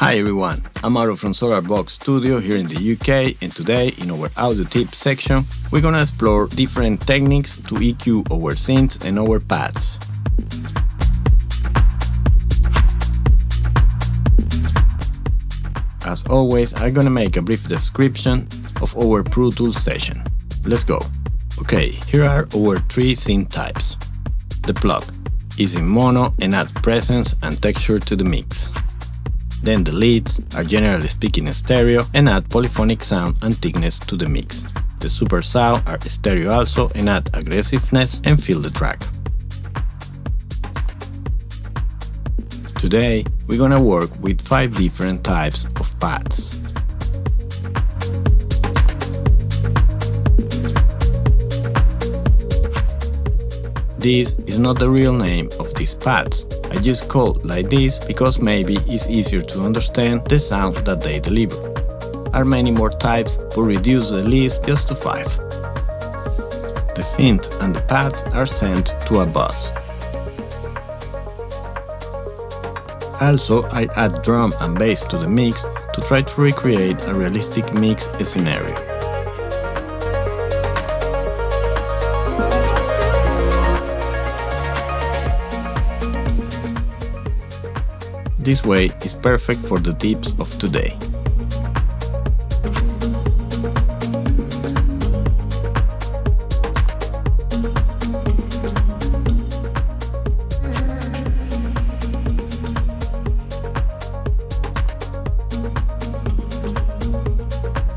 Hi everyone, I'm Mauro from Vox Studio here in the UK, and today in our audio tips section we're gonna explore different techniques to EQ our synths and our pads. As always, I'm gonna make a brief description of our Pro Tools session. Let's go. Okay, here are our three synth types. The plug is in mono and add presence and texture to the mix. Then the leads are generally speaking stereo and add polyphonic sound and thickness to the mix. The super saw are stereo also and add aggressiveness and fill the track. Today we're gonna work with 5 different types of pads. This is not the real name of these pads. I just call it like this because maybe it's easier to understand the sound that they deliver. Are many more types, but reduce the list just to 5. The synth and the pads are sent to a bus. Also, I add drum and bass to the mix to try to recreate a realistic mix scenario. This way is perfect for the tips of today.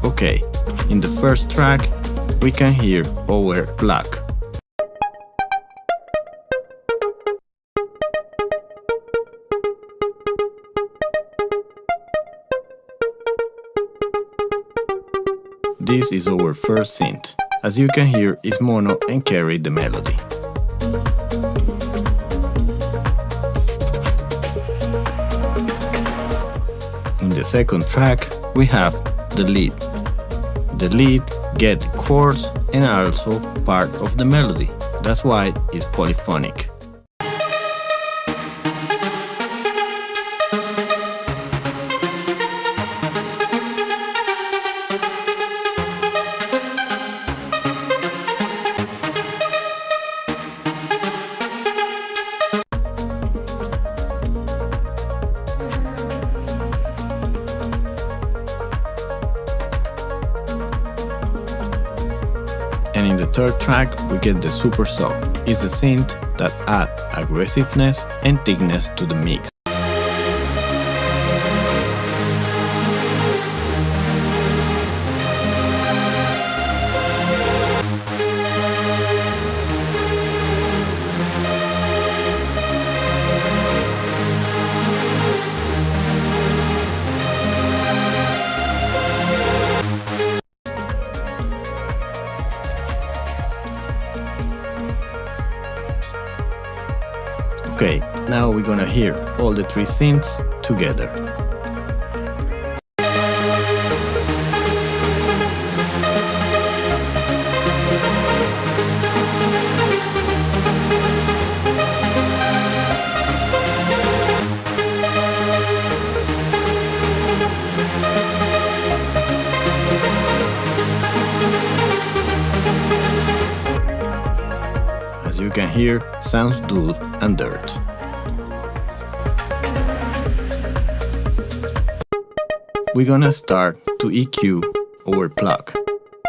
Okay, in the first track we can hear our plug. This is our first synth. As you can hear, it's mono and carry the melody. In the second track, we have the lead. The lead get chords and also part of the melody. That's why it's polyphonic. And in the third track we get the super saw. It's a synth that adds aggressiveness and thickness to the mix. Okay, now we're gonna hear all the 3 synths together. As you can hear, sounds dull and dirt. We're gonna start to EQ our plug.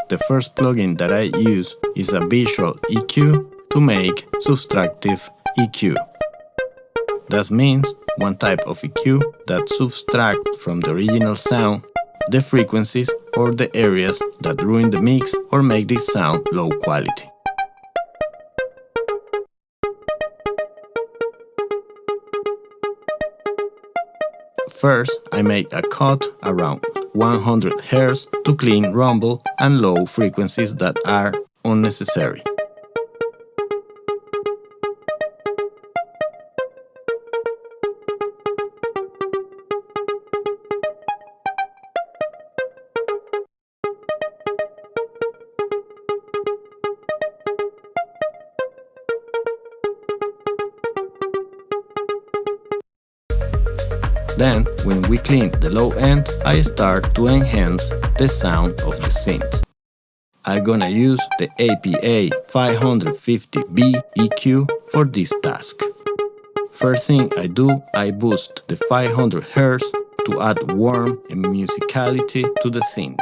The first plugin that I use is a visual EQ to make subtractive EQ. That means one type of EQ that subtracts from the original sound the frequencies or the areas that ruin the mix or make this sound low quality. First, I make a cut around 100 Hz to clean rumble and low frequencies that are unnecessary. Then, when we clean the low end, I start to enhance the sound of the synth. I'm gonna use the APA 550B EQ for this task. First thing I do, I boost the 500 Hz to add warmth and musicality to the synth.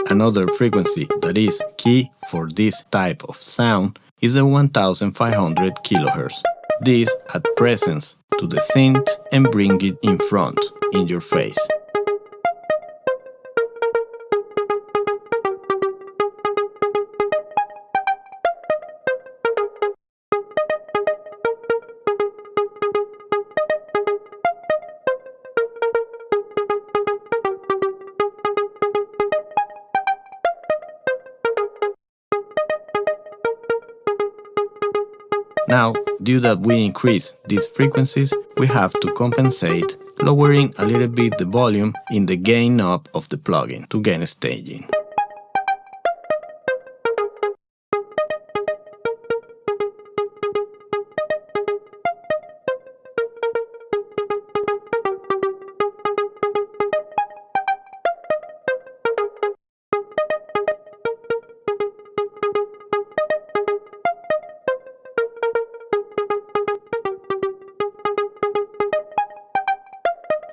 Another frequency that is key for this type of sound is the 1500 kHz. This adds presence to the synth and bring it in front, in your face. Now, due that we increase these frequencies, we have to compensate, lowering a little bit the volume in the gain knob of the plugin to gain staging.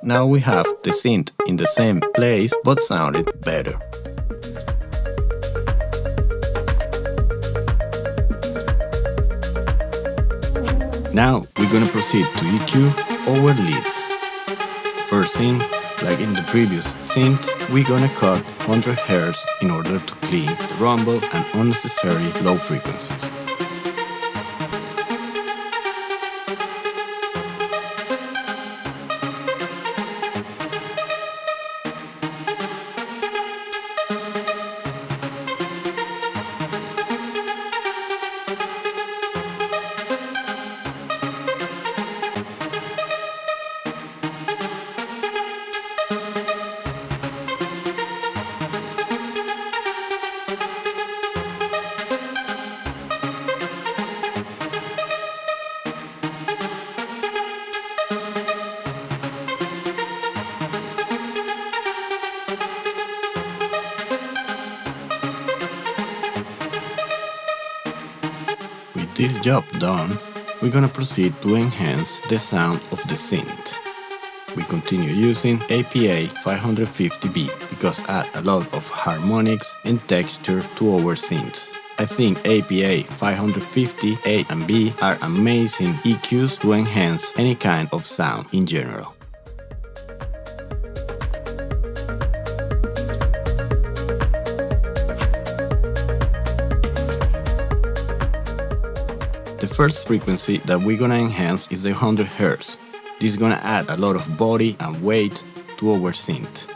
Now we have the synth in the same place but sounded better. Now we're gonna proceed to EQ our leads. First thing, like in the previous synth, we're gonna cut 100 Hz in order to clean the rumble and unnecessary low frequencies. With this job done, we're gonna proceed to enhance the sound of the synth. We continue using APA 550B because add a lot of harmonics and texture to our synths. I think APA 550 A and B are amazing EQs to enhance any kind of sound in general. The first frequency that we're gonna enhance is the 100 Hz. This is gonna add a lot of body and weight to our synth.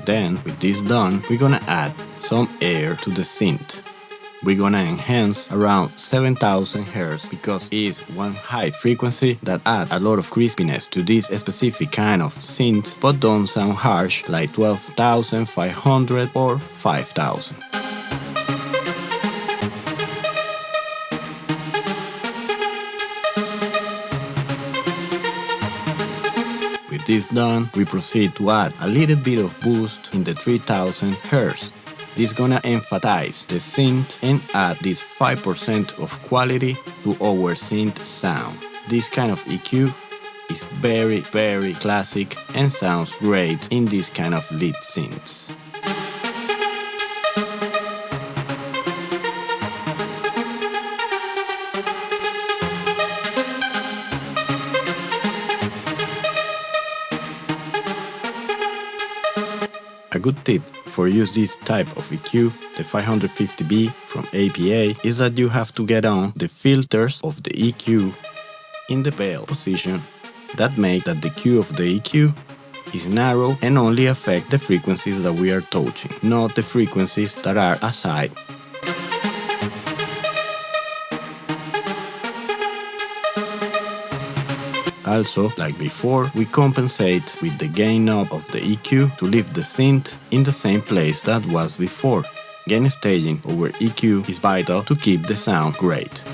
Then, with this done, we're gonna add some air to the synth. We're gonna enhance around 7000 Hz because it's one high frequency that adds a lot of crispiness to this specific kind of synth, but don't sound harsh like 12500 or 5000. With this done, we proceed to add a little bit of boost in the 3000 Hz. This is gonna emphasize the synth and add this 5% of quality to our synth sound. This kind of EQ is very classic and sounds great in this kind of lead synths. A good tip for use this type of EQ, the 550B from APA, is that you have to get on the filters of the EQ in the bell position that make that the Q of the EQ is narrow and only affect the frequencies that we are touching, not the frequencies that are aside. Also, like before, we compensate with the gain knob of the EQ to leave the synth in the same place that was before. Gain staging over EQ is vital to keep the sound great.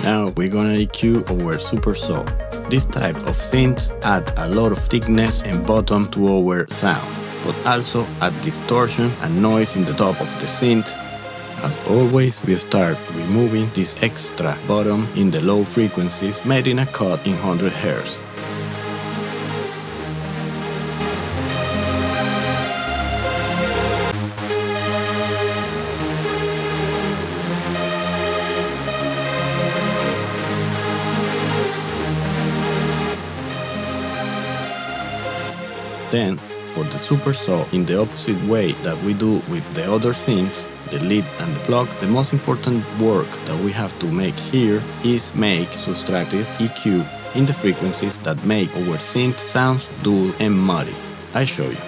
Now we're gonna EQ our super saw. This type of synths add a lot of thickness and bottom to our sound, but also add distortion and noise in the top of the synth. As always, we start removing this extra bottom in the low frequencies made in a cut in 100 Hz. Then, for the super saw in the opposite way that we do with the other synths, the lead and the plug, the most important work that we have to make here is make subtractive EQ in the frequencies that make our synth sounds dull and muddy. I show you.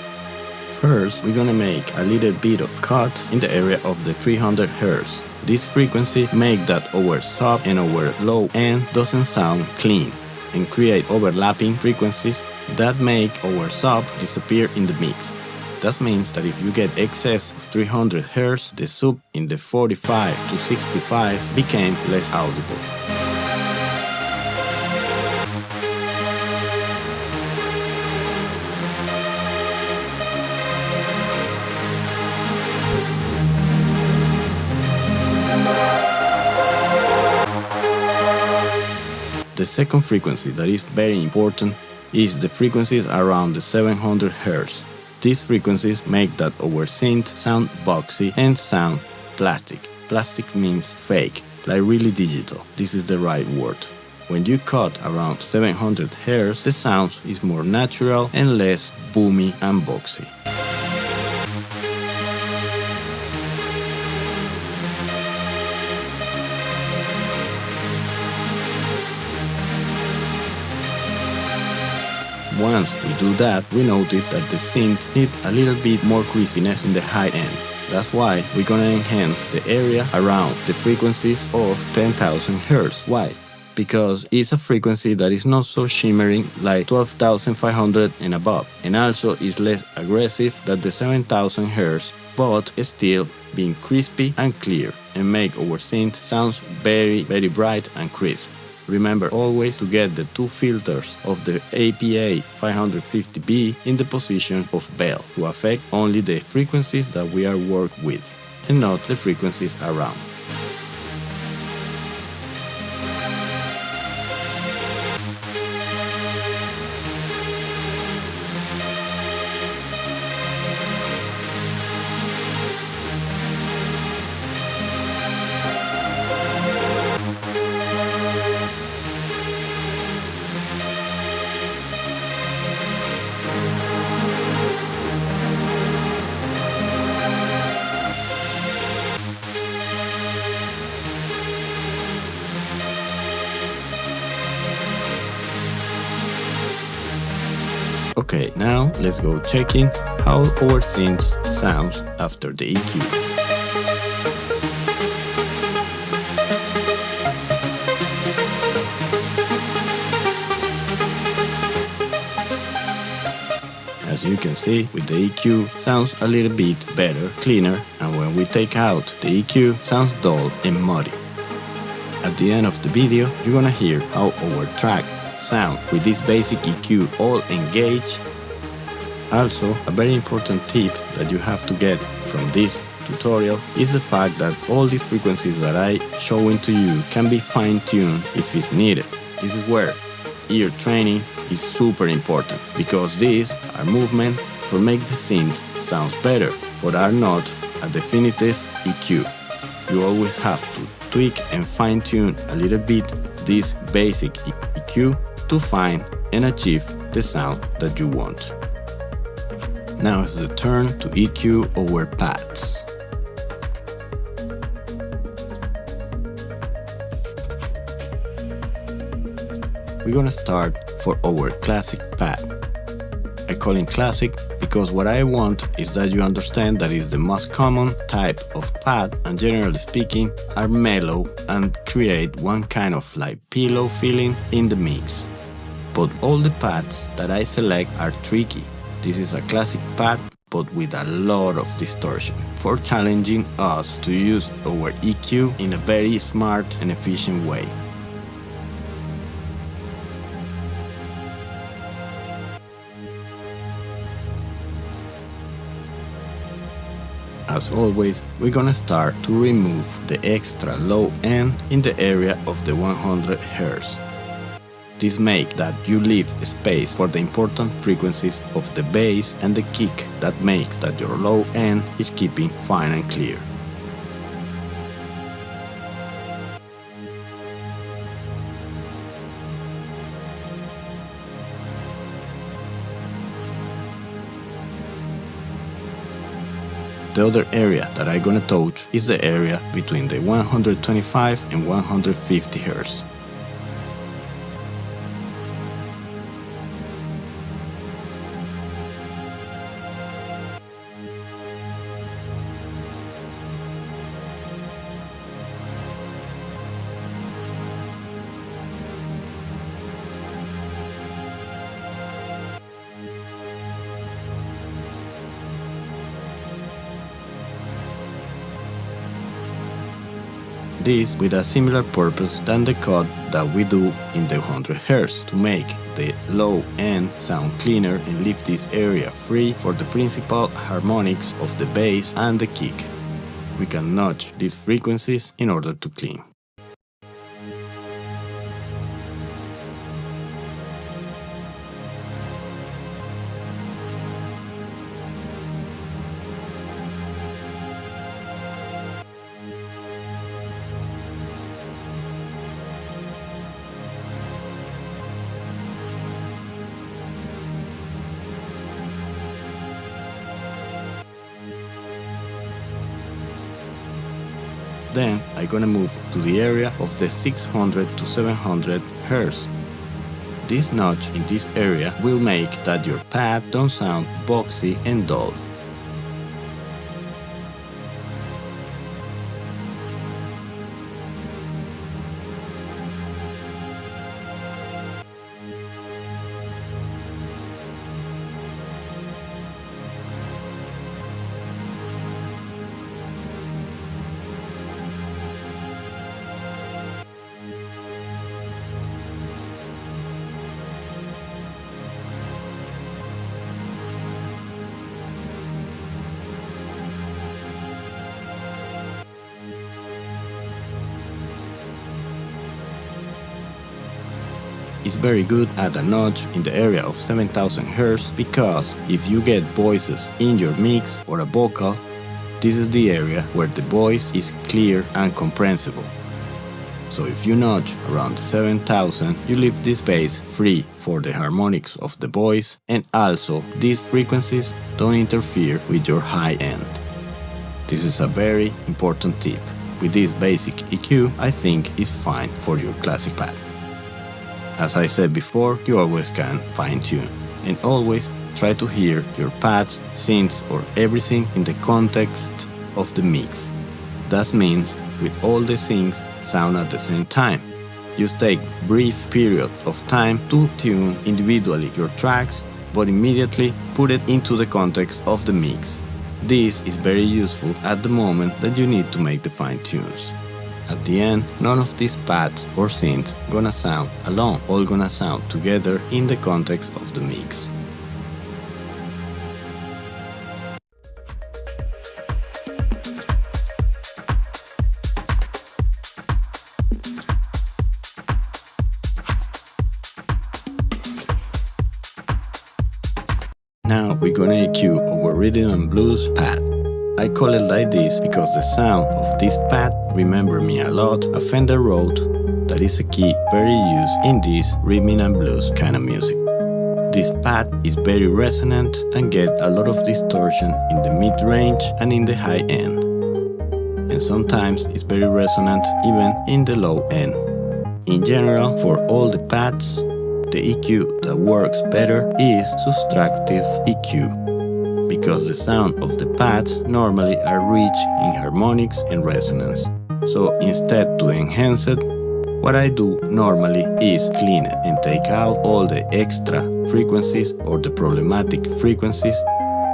First, we're gonna make a little bit of cut in the area of the 300 Hz. This frequency make that our sub and our low end doesn't sound clean and create overlapping frequencies that make our sub disappear in the mix. That means that if you get excess of 300 Hz, the sub in the 45 to 65 became less audible. The second frequency that is very important is the frequencies around the 700 Hz. These frequencies make that our synth sound boxy and sound plastic. Plastic means fake, like really digital. This is the right word. When you cut around 700 Hz, the sound is more natural and less boomy and boxy. Once we do that, we notice that the synth needs a little bit more crispiness in the high end. That's why we're gonna enhance the area around the frequencies of 10,000 Hz. Why? Because it's a frequency that is not so shimmering like 12,500 and above, and also is less aggressive than the 7,000 Hz, but still being crispy and clear and make our synth sounds very bright and crisp. Remember always to get the two filters of the APA 550B in the position of bell to affect only the frequencies that we are working with and not the frequencies around. Okay, now let's go checking how our synth sounds after the EQ. As you can see, with the EQ sounds a little bit better, cleaner, and when we take out the EQ, sounds dull and muddy. At the end of the video, you're gonna hear how our track sound with this basic EQ all engaged. Also, a very important tip that you have to get from this tutorial is the fact that all these frequencies that I showing to you can be fine-tuned if it's needed. This is where ear training is super important, because these are movements for make the synth sounds better, but are not a definitive EQ. You always have to tweak and fine-tune a little bit this basic EQ to find and achieve the sound that you want. Now it's the turn to EQ our pads. We're gonna start for our classic pad. I call it classic because what I want is that you understand that it's the most common type of pad, and generally speaking are mellow and create one kind of like pillow feeling in the mix. But all the pads that I select are tricky. This is a classic pad but with a lot of distortion for challenging us to use our EQ in a very smart and efficient way. As always, we're gonna start to remove the extra low end in the area of the 100 Hz. This makes that you leave space for the important frequencies of the bass and the kick that makes that your low end is keeping fine and clear. The other area that I'm gonna touch is the area between the 125 and 150 Hz. This with a similar purpose than the cut that we do in the 100 Hz to make the low end sound cleaner and leave this area free for the principal harmonics of the bass and the kick. We can notch these frequencies in order to clean. Then I'm gonna move to the area of the 600 to 700 Hz. This notch in this area will make that your pad don't sound boxy and dull. Is very good at a notch in the area of 7000 Hz because if you get voices in your mix or a vocal, this is the area where the voice is clear and comprehensible. So if you notch around 7000, you leave this space free for the harmonics of the voice, and also these frequencies don't interfere with your high end. This is a very important tip. With this basic EQ, I think is fine for your classic pad. As I said before, you always can fine-tune, and always try to hear your pads, synths or everything in the context of the mix. That means with all the things sound at the same time. Just take brief period of time to tune individually your tracks, but immediately put it into the context of the mix. This is very useful at the moment that you need to make the fine-tunes. At the end, none of these pads or synths gonna sound alone, all gonna sound together in the context of the mix. Now we're gonna EQ our rhythm and blues pad. I call it like this because the sound of this pad remember me a lot a Fender Rhodes that is a key very used in this rhythm and blues kind of music. This pad is very resonant and get a lot of distortion in the mid-range and in the high end. And sometimes it's very resonant even in the low end. In general, for all the pads, the EQ that works better is subtractive EQ, because the sound of the pads normally are rich in harmonics and resonance. So instead to enhance it, what I do normally is clean it and take out all the extra frequencies or the problematic frequencies,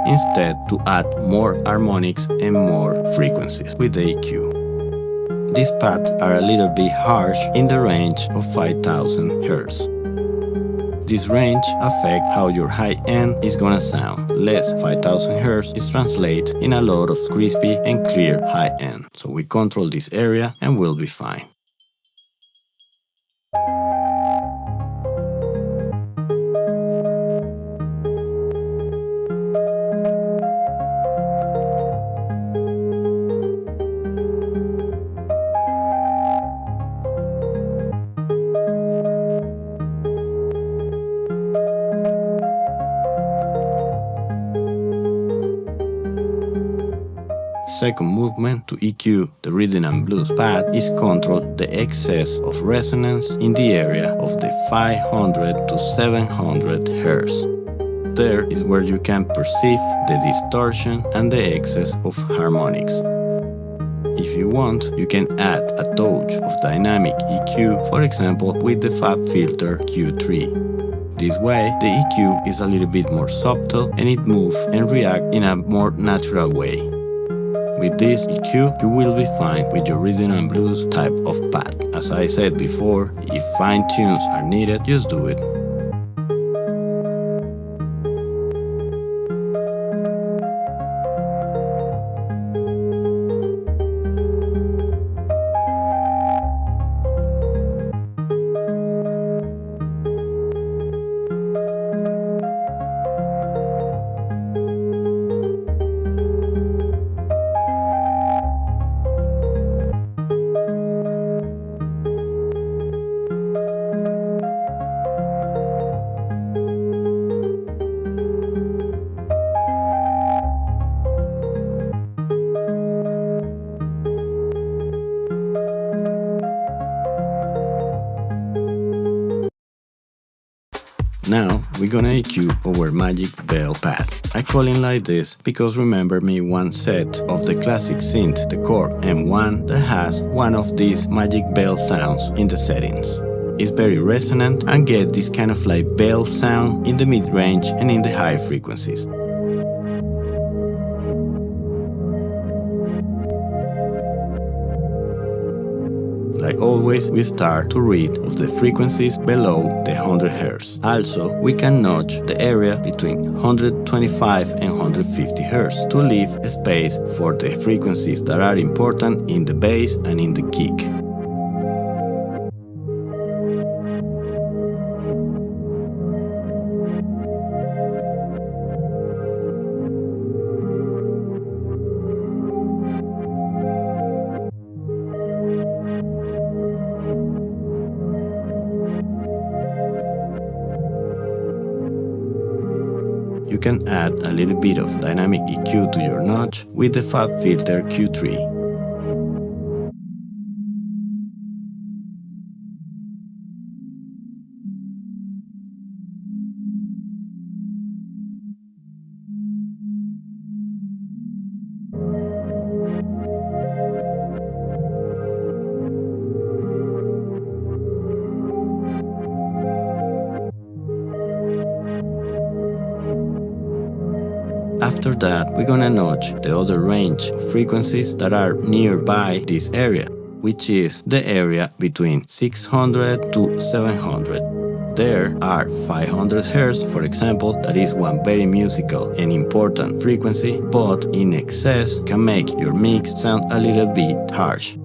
instead to add more harmonics and more frequencies with the EQ. These pads are a little bit harsh in the range of 5000 Hz. This range affects how your high end is gonna sound. Less 5000 Hz is translated in a lot of crispy and clear high end. So we control this area and we'll be fine. Second movement to EQ the rhythm and blues pad is control the excess of resonance in the area of the 500 to 700 Hz. There is where you can perceive the distortion and the excess of harmonics. If you want, you can add a touch of dynamic EQ, for example with the Fabfilter Q3. This way, the EQ is a little bit more subtle and it moves and reacts in a more natural way. With this EQ, you will be fine with your rhythm and blues type of pad. As I said before, if fine tunes are needed, just do it. Now we're gonna EQ our Magic Bell pad. I call it like this because remember me one set of the classic synth, the Core M1, that has one of these Magic Bell sounds in the settings. It's very resonant and get this kind of like bell sound in the mid-range and in the high frequencies. Like always, we start to read of the frequencies below the 100 Hz. Also, we can notch the area between 125 and 150 Hz to leave space for the frequencies that are important in the bass and in the kick. You can add a little bit of dynamic EQ to your notch with the Fabfilter Q3. After that, we're gonna notch the other range of frequencies that are nearby this area, which is the area between 600 to 700. There are 500 Hz, for example, that is one very musical and important frequency, but in excess can make your mix sound a little bit harsh.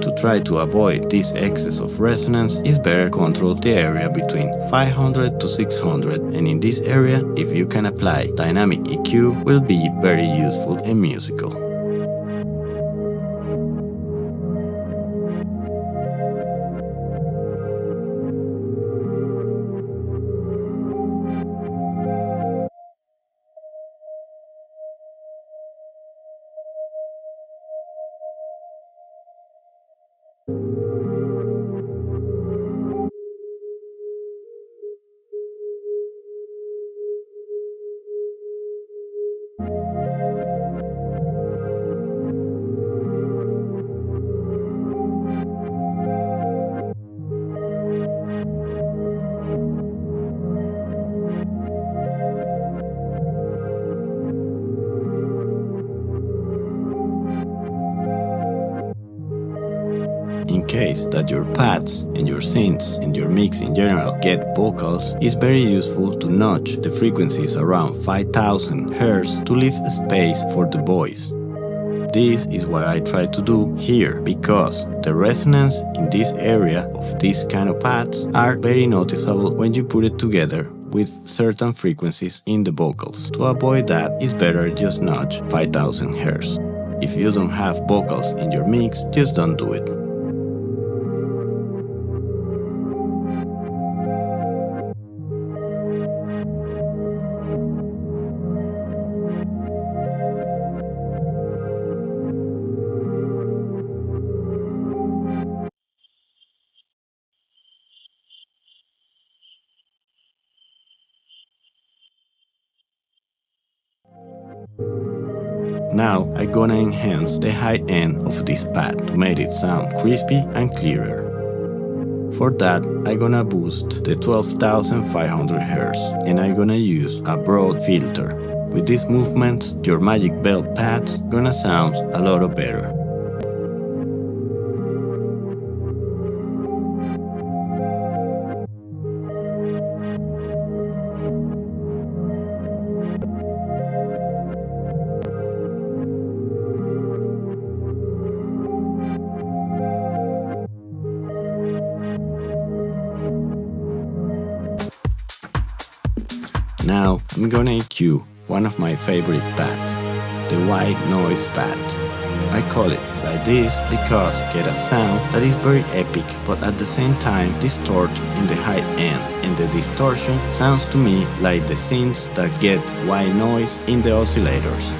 To try to avoid this excess of resonance, it's better control the area between 500 to 600, and in this area, if you can apply dynamic EQ, will be very useful and musical. In case that your pads and your synths and your mix in general get vocals, it's very useful to notch the frequencies around 5000 Hz to leave space for the voice. This is what I try to do here, because the resonance in this area of these kind of pads are very noticeable when you put it together with certain frequencies in the vocals. To avoid that, it's better just notch 5000 Hz. If you don't have vocals in your mix, just don't do it. Now I'm gonna enhance the high end of this pad to make it sound crispy and clearer. For that, I'm gonna boost the 12,500 Hz and I'm gonna use a broad filter. With this movement, your Magic Belt pad's gonna sound a lot better. Now I'm gonna EQ one of my favorite pads, the white noise pad. I call it like this because I get a sound that is very epic but at the same time distort in the high end, and the distortion sounds to me like the synths that get white noise in the oscillators.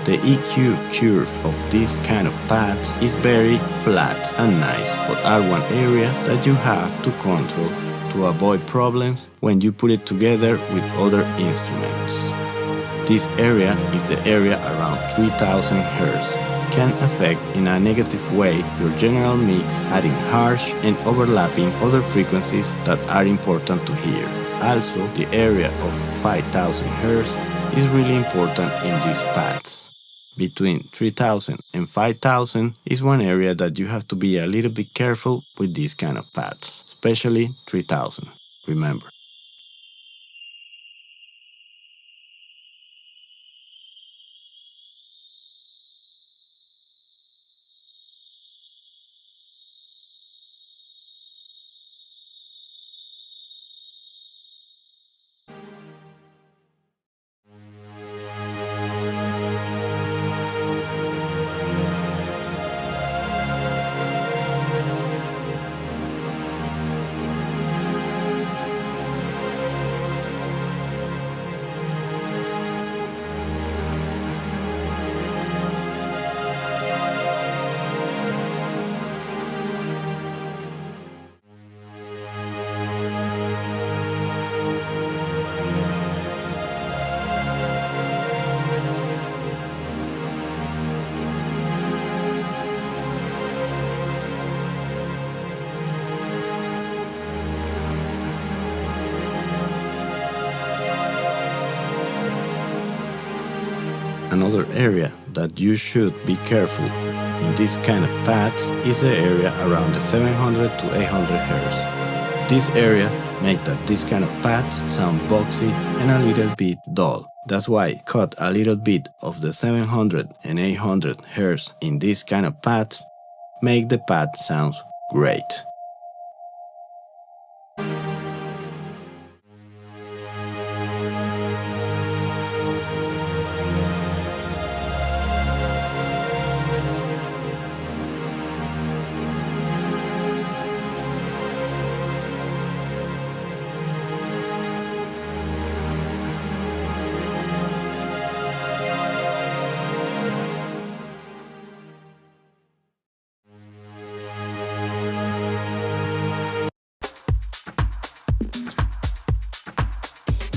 The EQ curve of this kind of pads is very flat and nice, but are one area that you have to control to avoid problems when you put it together with other instruments. This area is the area around 3000 Hz. Can affect in a negative way your general mix, adding harsh and overlapping other frequencies that are important to hear. Also, the area of 5000 Hz is really important in these pads. Between 3000 and 5000 is one area that you have to be a little bit careful with these kind of pads, especially 3000, remember. Another area that you should be careful in this kind of pads is the area around the 700 to 800 Hz. This area makes that this kind of pads sound boxy and a little bit dull. That's why cut a little bit of the 700 and 800 Hz in this kind of pads make the pad sounds great.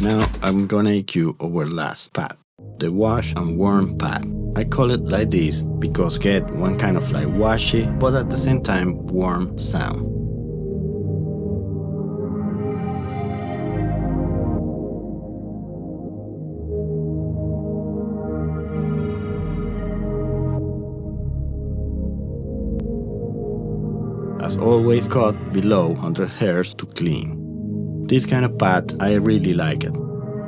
now I'm gonna EQ our last pad, the wash and warm pad. I call it like this because get one kind of like washy but at the same time warm sound. As always, cut below 100 Hz to clean. This kind of pad, I really like it.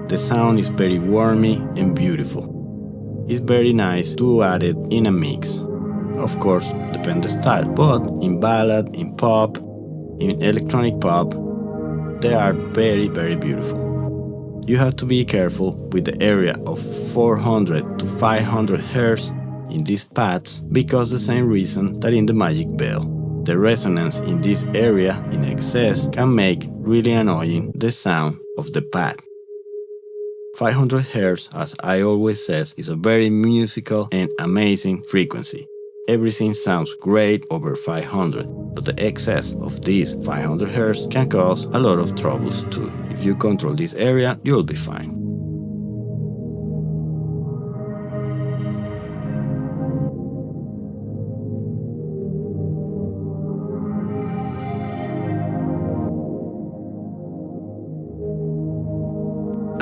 The sound is very warmy and beautiful. It's very nice to add it in a mix. Of course, depends the style, but in ballad, in pop, in electronic pop, they are very beautiful. You have to be careful with the area of 400 to 500 Hz in these pads because the same reason that in the Magic Bell. The resonance in this area in excess can make really annoying the sound of the pad. 500 Hz, as I always says, is a very musical and amazing frequency. Everything sounds great over 500, but the excess of these 500 Hz can cause a lot of troubles too. If you control this area, you'll be fine.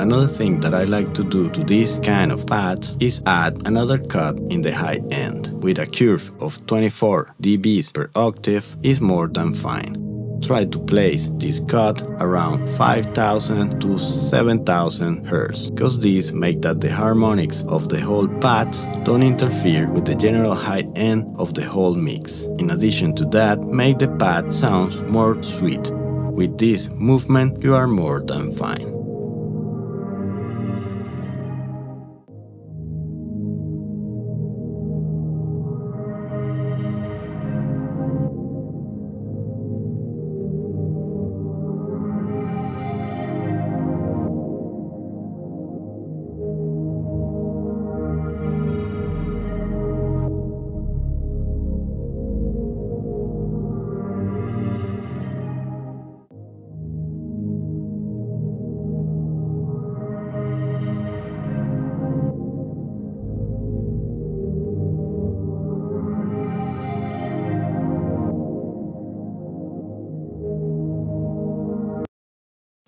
Another thing that I like to do to these kind of pads is add another cut in the high end. With a curve of 24 dB per octave is more than fine. Try to place this cut around 5000 to 7000 Hz, cause these make that the harmonics of the whole pads don't interfere with the general high end of the whole mix. In addition to that, make the pad sounds more sweet. With this movement you are more than fine.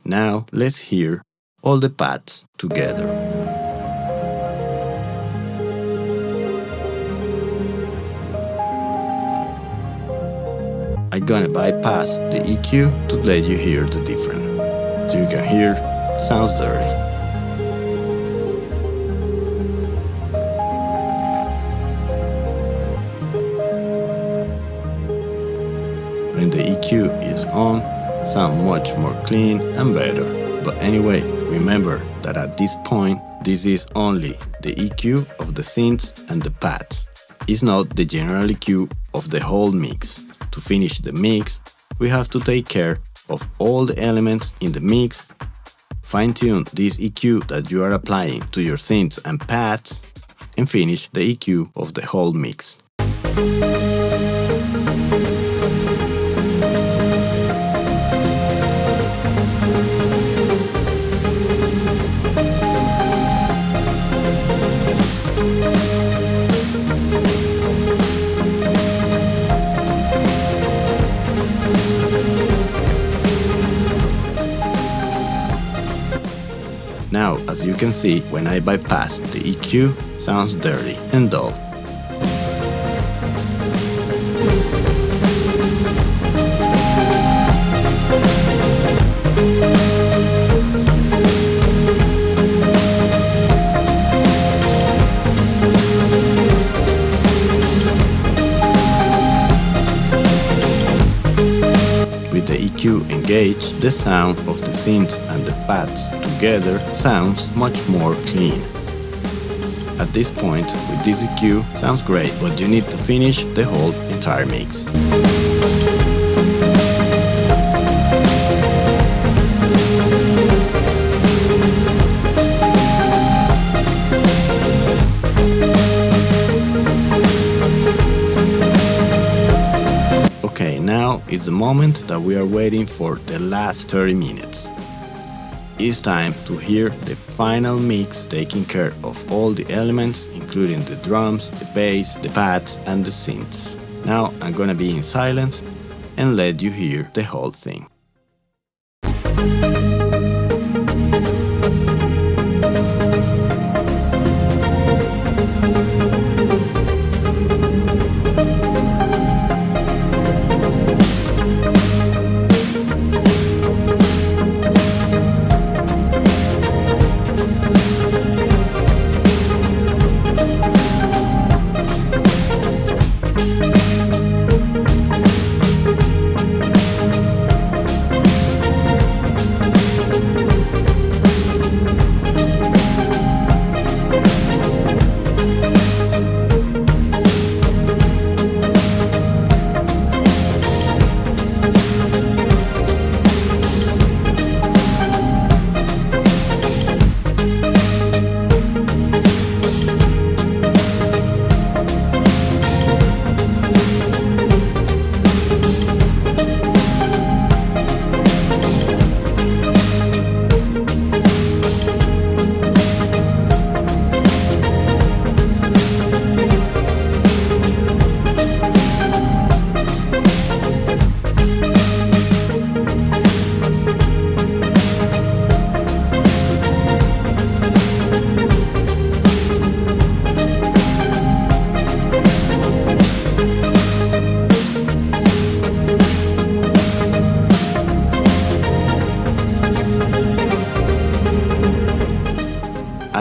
Now let's hear all the pads together. I'm gonna bypass the EQ to let you hear the difference. So you can hear sounds dirty. When the EQ is on, sound much more clean and better. But anyway, remember that at this point, this is only the EQ of the synths and the pads. It's not the general EQ of the whole mix. To finish the mix, we have to take care of all the elements in the mix, fine-tune this EQ that you are applying to your synths and pads, and finish the EQ of the whole mix. Now, as you can see, when I bypass the EQ, sounds dirty and dull. With the EQ engaged, the sound of the synth and the pads together sounds much more clean. At this point, with this EQ, sounds great, but you need to finish the whole entire mix. Okay, now is the moment that we are waiting for the last 30 minutes. It's time to hear the final mix taking care of all the elements, including the drums, the bass, the pads and the synths. Now I'm gonna be in silence and let you hear the whole thing.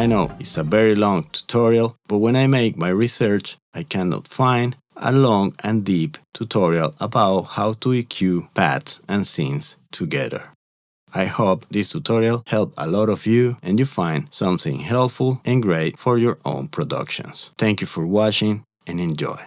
I know it's a very long tutorial, but when I make my research, I cannot find a long and deep tutorial about how to EQ pads and synths together. I hope this tutorial helped a lot of you and you find something helpful and great for your own productions. Thank you for watching and enjoy.